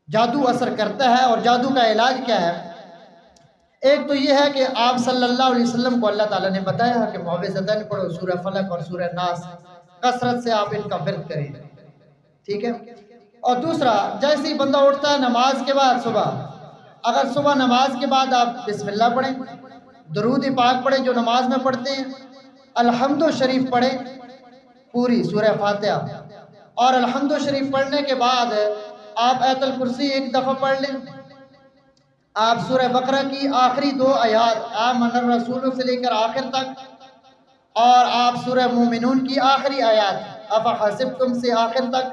جادو اثر کرتا ہے اور جادو کا علاج کیا ہے؟ ایک تو یہ ہے کہ آپ صلی اللہ علیہ وسلم کو اللہ تعالیٰ نے بتایا کہ معوذتین پڑھو، سورہ فلق اور سورہ ناس، کثرت سے آپ ان کا ورد کریں، ٹھیک ہے؟ اور دوسرا، جیسے ہی بندہ اٹھتا ہے نماز کے بعد صبح، اگر صبح نماز کے بعد آپ بسم اللہ پڑھیں، درود پاک پڑھیں جو نماز میں پڑھتے ہیں، الحمد شریف پڑھیں پوری سورہ فاتحہ، اور الحمد شریف پڑھنے کے بعد آپ آیت الکرسی ایک دفعہ پڑھ لیں، آپ سورہ بقرہ کی آخری 2 آیات آمن الرسول سے لے کر آخر تک، اور آپ سورہ مومنون کی آخری آیات افحسبتم سے آخر تک،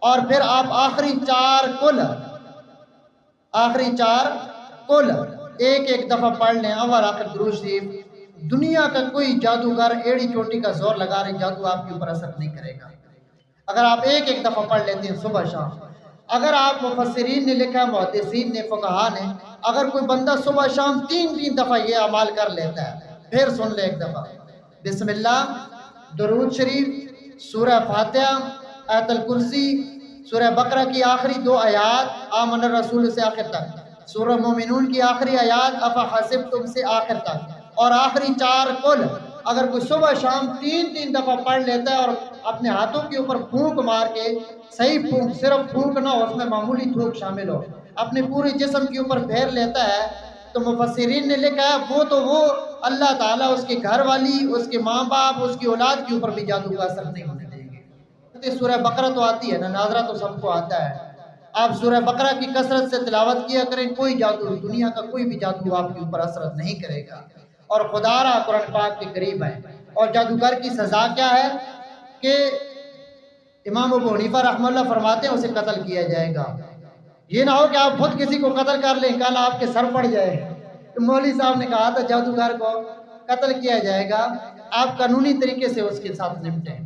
اور پھر آپ آخری 4 کل ایک ایک دفعہ پڑھ لیں، اول آخر درود شریف۔ دنیا کا کوئی جادوگر ایڑی چوٹی کا زور لگا رہے جادو آپ کے اوپر اثر نہیں کرے گا اگر آپ ایک ایک دفعہ پڑھ لیتے ہیں صبح شام۔ اگر آپ مفسرین نے لکھا، محدثین نے، فقہا نے، اگر کوئی بندہ صبح شام 3 دفعہ یہ اعمال کر لیتا ہے، پھر سن لے ایک دفعہ، بسم اللہ، درود شریف، سورہ فاتحہ، آیت الکرسی، سورہ بقرہ کی آخری 2 آیات آمن الرسول سے آخر تک، سورہ مومنون کی آخری آیات افحسبتم سے آخر تک، اور آخری 4 کل، اگر کوئی صبح شام 3 دفعہ پڑھ لیتا ہے اور اپنے ہاتھوں کے اوپر پھونک مار کے، صحیح پھونک، صرف پھونک نہ ہو، اس میں معمولی تھوک شامل ہو، اپنے پورے جسم کے اوپر پھیر لیتا ہے، تو مفسرین نے لکھا ہے وہ اللہ تعالیٰ اس کے گھر والی، اس کے ماں باپ، اس کی اولاد کے اوپر بھی جادو کا اثر نہیں ہونے دیں گے۔ سورہ بقرہ تو آتی ہے نا، ناظرہ تو سب کو آتا ہے، آپ سورہ بقرہ کی کثرت سے تلاوت کیا کریں، کوئی جادو، دنیا کا کوئی بھی جادو آپ کے اوپر اثر نہیں کرے گا، اور خدا را قرآن پاک کے قریب ہے۔ اور جادوگر کی سزا کیا ہے کہ امام ابو حنیفہ رحمہ اللہ فرماتے ہیں اسے قتل کیا جائے گا۔ یہ نہ ہو کہ آپ خود کسی کو قتل کر لیں، کل آپ کے سر پڑ جائے۔ مولوی صاحب نے کہا تھا جادوگر کو قتل کیا جائے گا، آپ قانونی طریقے سے اس کے ساتھ نمٹیں۔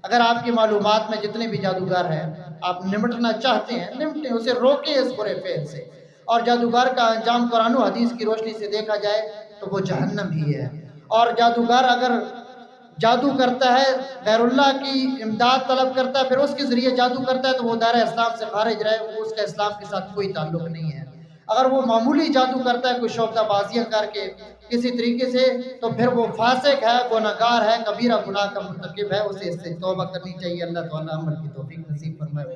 اگر آپ کی معلومات میں جتنے بھی جادوگر ہیں، آپ نمٹنا چاہتے ہیں، نمٹیں، اسے روکیں اس برے فعل سے۔ اور جادوگر کا انجام قرآن و حدیث کی روشنی سے دیکھا جائے تو وہ جہنم ہی ہے۔ اور جادوگر اگر جادو کرتا ہے، غیر اللہ کی امداد طلب کرتا ہے، پھر اس کے ذریعے جادو کرتا ہے، تو وہ دائرہ اسلام سے خارج رہے، اس کا اسلام کے ساتھ کوئی تعلق نہیں ہے۔ اگر وہ معمولی جادو کرتا ہے کوئی شعبدہ بازیاں کر کے کسی طریقے سے، تو پھر وہ فاسق ہے، گناہگار ہے، کبیرہ گناہ کا مرتکب ہے، اسے اس سے توبہ کرنی چاہیے۔ اللہ تعالیٰ عمل کی توفیق نصیب فرمائے۔